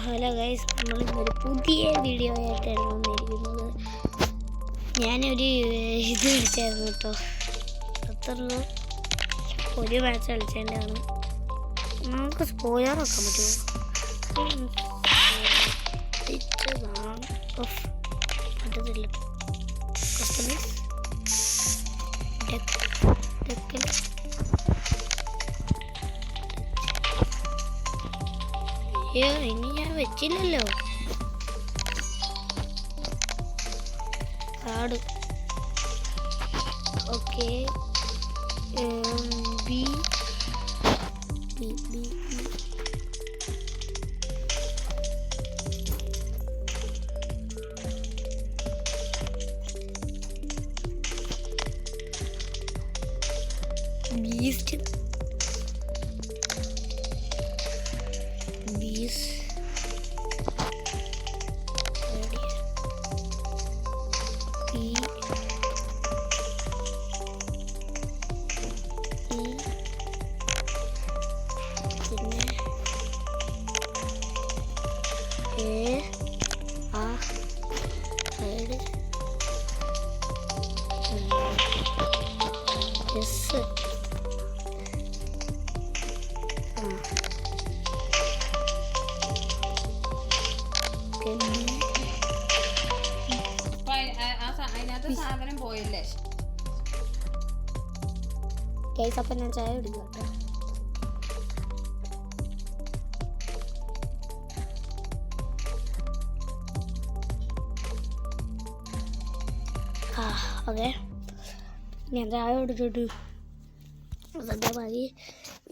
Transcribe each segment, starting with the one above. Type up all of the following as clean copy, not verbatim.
Hello guys, നമ്മളിന്നൊരു പുതിയ video ആയിട്ടാണ് വന്നിരിക്കുന്നത്. ഞാനൊരു ഇത് കളിച്ചായിരുന്നു കേട്ടോ. അത്രയുള്ളൂ, ഒരു മാച്ച് കളിച്ചതിൻ്റെയാണ്. നമുക്ക് സ്പോയിലർ വെക്കാൻ പറ്റുമോ? പറ്റത്തില്ല. കസ്റ്റമൈസ് ഡെക്കൽ ഇനി ഞാൻ വെച്ചില്ലല്ലോ. Card okay. B B B beast സാധനം പോയില്ലേ? അപ്പം ഞാൻ ചായ കുടിക്കാം കേട്ടോ. ഓക്കെ, ഞാൻ ചായ കുടിച്ചിട്ട് അതെ മതി.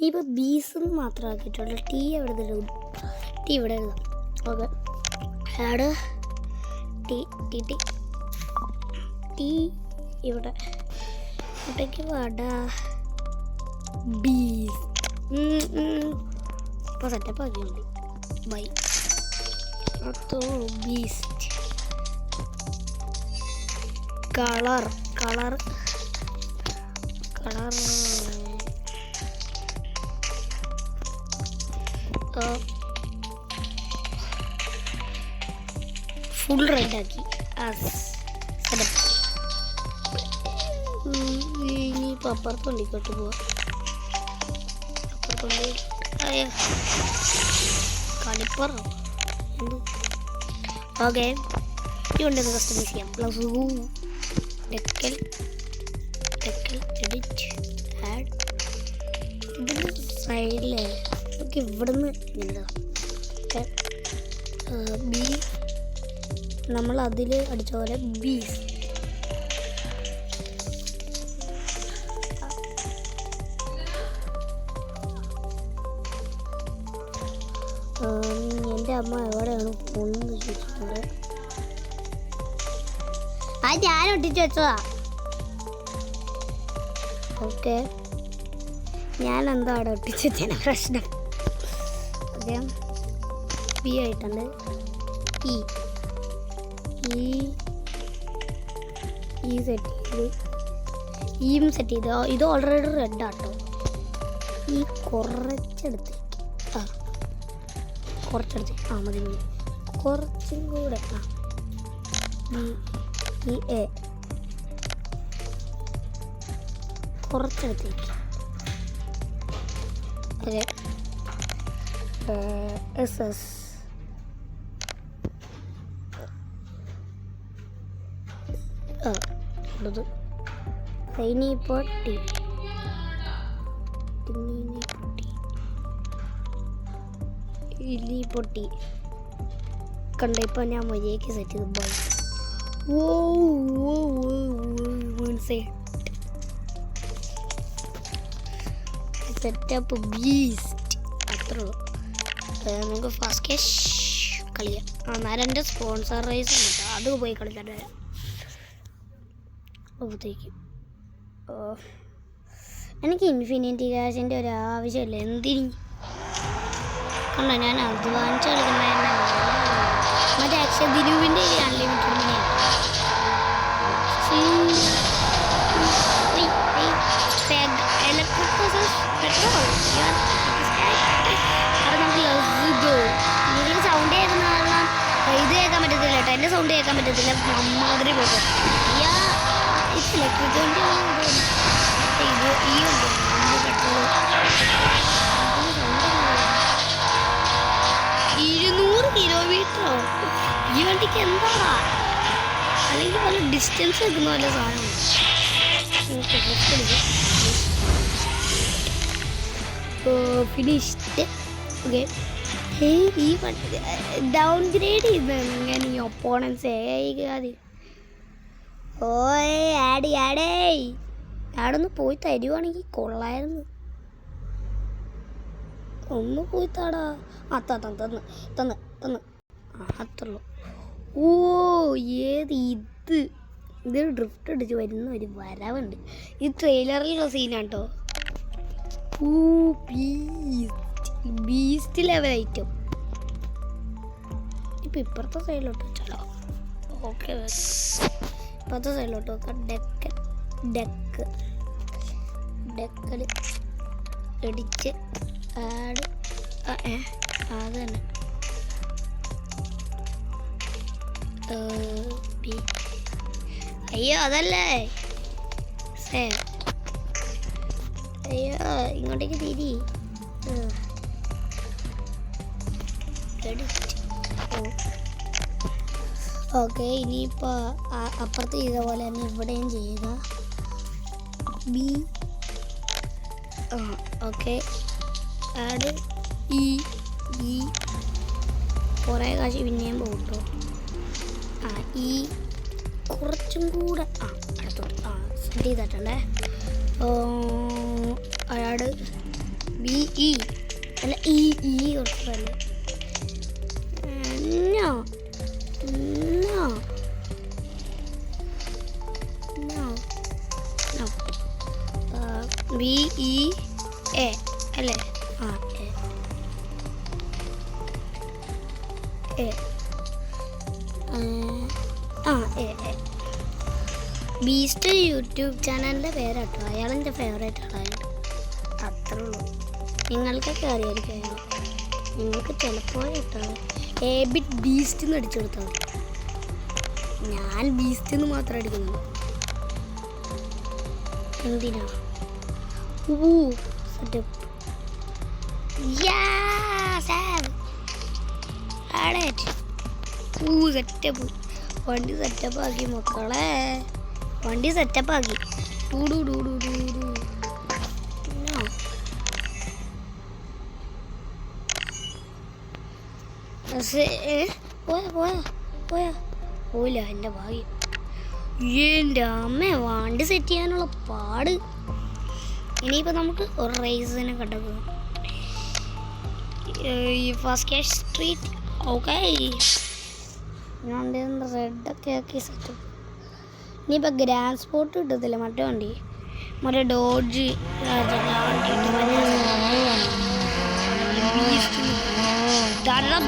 ഇപ്പം ബീസെന്ന് മാത്രം ആക്കിയിട്ടുള്ളൂ. ടീ എവിടെ തരും? ടീ ഇവിടെ എഴുതാം. Okay, add T T T T ഇവിടെ ഇവിടേക്ക് വട ബീസ്. ഇപ്പോൾ സെറ്റപ്പ് ആക്കി മതി. ബൈ ബീസ്റ്റ്. Colour colour colour full red ആക്കി. ഇനിയിപ്പോൾ അപ്പുറത്തുണ്ടിക്കോട്ട് പോവാം. കളിപ്പറ എന്ത്? ഓക്കെ, ഇതുകൊണ്ടൊന്ന് കസ്റ്റമൈസ് ചെയ്യാം. Plus decal decal edit add. ഇതിൻ്റെ സൈഡിലെ നമുക്ക് ഇവിടുന്ന് എന്താ ബി നമ്മൾ അതിൽ അടിച്ച പോലെ ബീസ്. എൻ്റെ അമ്മ എവിടെയാണ് ഫോണെന്ന് ചോദിച്ചിട്ടുണ്ട്. അത് ഞാൻ ഒട്ടിച്ച് വെച്ചതാ. ഓക്കെ, ഞാൻ എന്താ അവിടെ ഒട്ടിച്ച് വെച്ചതിന് പ്രശ്നം. ഓക്കെ, ബി ആയിട്ടുണ്ട്. ഈ സെറ്റ് ചെയ്ത് ഈയും സെറ്റ് ചെയ്ത്. ഇത് ഓൾറെഡി റെഡ് ആട്ടോ. ഈ കുറച്ചെടുത്തേക്ക് കുറച്ചെടുത്ത് മതി. കുറച്ചും കൂടെ ഈ എ കുറച്ചെടുത്തേക്ക്. അതെ, എസ് എസ് ഇത് ഇനിയിപ്പോൾ ടി പൊട്ടി കണ്ട. ഇപ്പം ഞാൻ മര്യാദയ്ക്ക് സെറ്റ് ചെയ്ത് ബൈ. Setup beast. അത്രേ ഉള്ളൂ. നമുക്ക് ഫാസ്റ്റ് ക്യാഷ് കളിക്കാം. അന്നേരം എൻ്റെ സ്പോൺസറൈസ് ഉണ്ട് കേട്ടോ, അത് പോയി കളിച്ചിട്ട് വരാം. അപ്പോഴത്തേക്കും എനിക്ക് ഇൻഫിനിറ്റി ക്യാഷിൻ്റെ ഒരു ആവശ്യമില്ല. എന്തിന് കണ്ടോ, ഞാൻ അധ്വാനിച്ച് കളിക്കുന്ന മറ്റേ അക്ഷദിരുവിൻ്റെ അൺലിമിറ്റഡ് മണിയാണ്. Electric petrol. അപ്പോൾ നമുക്ക് ഫാൻ്റെ സൗണ്ട് കേൾക്കാൻ പറ്റത്തില്ല. അമ്മാതിരി പോകും. ഇത് ഇലക്ട്രിക് വണ്ടിയാണ്. ഇത് ഈ വണ്ടിയാണ് പെട്രോൾ 200 കിലോമീറ്ററോ? ഈ വണ്ടിക്ക് എന്താ? അല്ലെങ്കിൽ വല്ല ഡിസ്റ്റൻസ് വെക്കുന്ന വല്ല സാധനം ഫിനിഷ്ഡ്. ഓക്കെ, ഈ വണ്ടി ഡൗൺ ഗ്രേഡ് ചെയ്ത് എങ്ങനെ ഈ ഒപ്പോണൻസ് ആദ്യം. ഓയ് ആടൊന്ന് പോയി തരുവാണെങ്കിൽ കൊള്ളായിരുന്നു. ഒന്ന് പോയി താടാ. തന്ന് അത്രയുള്ളൂ. ഓ ഇത് ഡ്രിഫ്റ്റ് അടിച്ച് വരുന്ന ഒരു വരവുണ്ട്. ഈ ട്രെയിലറിലുള്ള സീനാണ് കേട്ടോ. Beast level item. ഇപ്പം ഇപ്പുറത്തെ സൈഡിലോട്ട് വെച്ചാലോ? ഓക്കെ, ഇപ്പുറത്തെ സൈഡിലോട്ട് വെക്കാം. ഡെക്കൽ ഇടിച്ച് ആഡ് അത് തന്നെ. അയ്യോ അതല്ലേ അയ്യോ, ഇങ്ങോട്ടേക്ക് തിരി. ഓക്കെ, ഇനിയിപ്പോൾ അപ്പുറത്ത് ചെയ്ത പോലെ തന്നെ ഇവിടെയും ചെയ്യുക. ഓക്കെ, ആഡ് ഈ കുറേ കാശ് പിന്നെയും പോകും കേട്ടോ. ഈ കുറച്ചും കൂടെ അടുത്തോട്ട് സെറ്റ് ചെയ്തിട്ടുണ്ടേ. ആഡ് അല്ല ഈ കുറച്ചല്ലേ. BEA അല്ലേ? ബീസ്റ്റ് യൂട്യൂബ് ചാനലിൻ്റെ പേരാട്ടോ. അയാളെൻ്റെ ഫേവറേറ്റ് ആളായിട്ട്. അത്രേ ഉള്ളൂ. നിങ്ങൾക്കൊക്കെ അറിയാമായിരിക്കും. നിങ്ങൾക്ക് ചിലപ്പോൾ കേട്ടോ ബിറ്റ് ബീസ്റ്റ് എന്ന് അടിച്ചു കൊടുത്താൽ മതി. ഞാൻ ബീസ്റ്റ് എന്ന് മാത്രം അടിക്കുന്നു. എന്തിനാ? Setup setup. വണ്ടി സെറ്റപ്പാക്കി മക്കളെ, വണ്ടി സെറ്റപ്പാക്കി. പോയില്ല എൻ്റെ ഭാഗ്യം. എൻ്റെ അമ്മ വണ്ടി സെറ്റ് ചെയ്യാനുള്ള പാട്. ഇനിയിപ്പോൾ നമുക്ക് ഒരു റേസിനെ കണ്ടെത്തുക. First cash street. ഓക്കെ, ഞാൻ റെഡൊക്കെ ആക്കി സെറ്റ്. ഇനിയിപ്പോൾ ഗ്രാൻഡ് സ്പോട്ട് കിട്ടത്തില്ല. മറ്റേ വണ്ടി മറ്റേ ഡോഡ്ജ്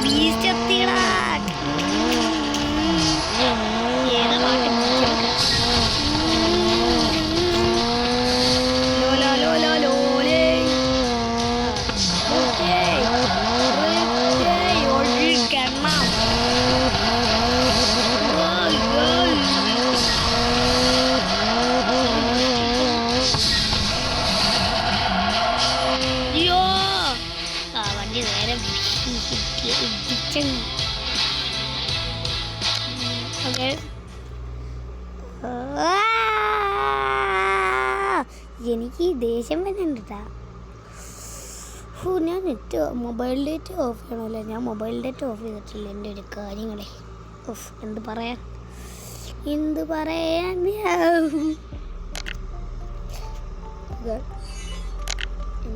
ബീസ്റ്റ് എത്തിയടാ. ഏതാ പാട്ട്? എനിക്ക് ദേഷ്യം വരുന്നുണ്ട് കേട്ടാ. ഞാൻ മൊബൈൽ ഡേറ്റ് ഓഫ് ചെയ്യണമല്ലോ. ഞാൻ മൊബൈൽ ഡേറ്റ് ഓഫ് ചെയ്തിട്ടില്ല. എൻ്റെ ഒരു കാര്യങ്ങളെ എന്ത് പറയാൻ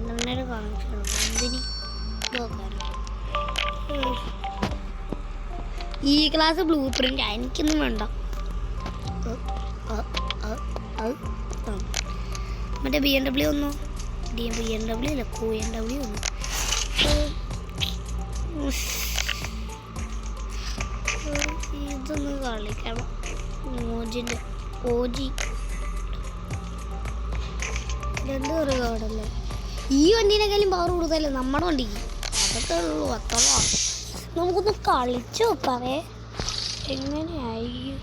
എന്നൊരു കണക്ഷൻ എന്തിന് ഈ ക്ലാസ് ബ്ലൂ പ്രിൻ്റ് എനിക്കൊന്നും വേണ്ട. മറ്റേ BMW ഒന്നോ BMW അല്ല BMW ഒന്നു. ഇതൊന്ന് കളിക്കണം. OG രണ്ട് കാർഡല്ലേ. ഈ വണ്ടീനെക്കാളും പവർ കൂടുതലല്ലേ നമ്മുടെ വണ്ടിക്ക്. അതൊക്കെ ഉള്ളൂ. അത്ര നമുക്കൊന്ന് കളിച്ചു നോക്കാവേ. എങ്ങനെയായിരിക്കും?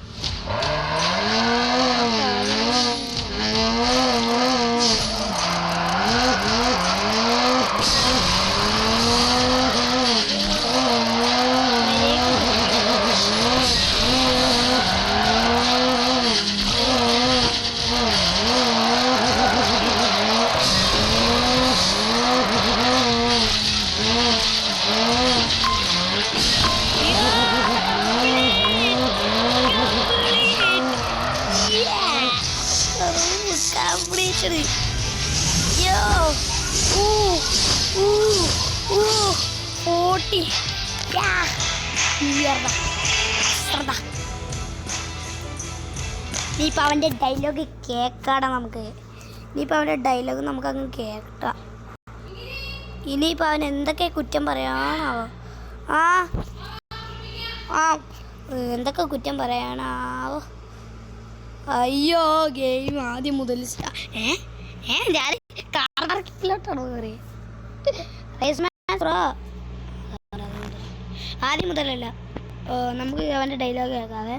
Completed. Yo. Ooh. 40. Yeah. Mierda. ഇനിയിപ്പോൾ അവൻ്റെ ഡയലോഗ് കേൾക്കാടാ നമുക്ക്. ഇനിയിപ്പോൾ അവൻ്റെ ഡയലോഗ് നമുക്കങ്ങ് കേൾക്കാം. ഇനിയിപ്പോൾ അവൻ എന്തൊക്കെ കുറ്റം പറയാനാവോ? എന്തൊക്കെ കുറ്റം പറയാനാവോ? അയ്യോ ഗെയിം ആദ്യം മുതൽ ഞാൻ കാർക്കിലോട്ടാണോ കയറി? ആദ്യം മുതലല്ല. നമുക്ക് അവൻ്റെ ഡയലോഗ് കേൾക്കാതെ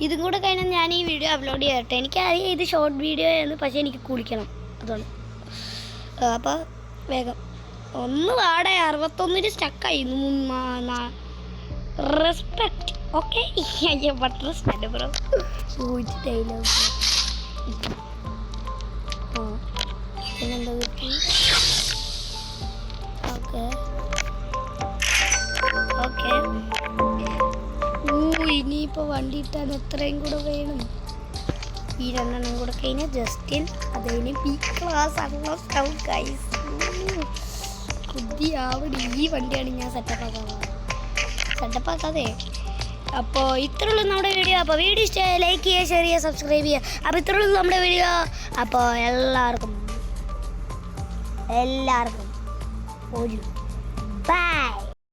ഇതും കൂടെ കഴിഞ്ഞാൽ ഞാൻ ഈ വീഡിയോ അപ്ലോഡ് ചെയ്യട്ടെ. എനിക്കറിയാം ഇത് ഷോർട്ട് വീഡിയോ ആണ്, പക്ഷേ എനിക്ക് കുളിക്കണം അതാണ്. അപ്പോൾ വേഗം ഒന്ന് വാടേ 61 സ്റ്റക്കായി. റെസ്പെക്ട്. ഓക്കെ അയ്യോ ബട്ട് റെസ്പെക്ട് ബ്രോ. ഡയലോഗ് പിന്നെന്താ കിട്ടി? ഓക്കെ ഇനിയിപ്പോൾ വണ്ടി ഇട്ടാൻ എത്രയും കൂടെ വേണം? ഈ 2 എണ്ണം കൂടെ കഴിഞ്ഞാൽ ജസ്റ്റിൻ അതിന് ബി ക്ലാസ് അൺലോക്ക് ഗൈസ്. കുതിയാവടി. ഈ വണ്ടിയാണ് ഞാൻ സെറ്റപ്പാക്കാതെ. അപ്പോൾ ഇത്രയുള്ളൂ നമ്മുടെ വീഡിയോ. അപ്പോൾ വീഡിയോ ഇഷ്ടമായി ലൈക്ക് ചെയ്യുക, ഷെയർ ചെയ്യുക, സബ്സ്ക്രൈബ് ചെയ്യുക. അപ്പോൾ ഇത്രയുള്ളൂ നമ്മുടെ വീഡിയോ. അപ്പോൾ എല്ലാവർക്കും ഒരു ബൈ.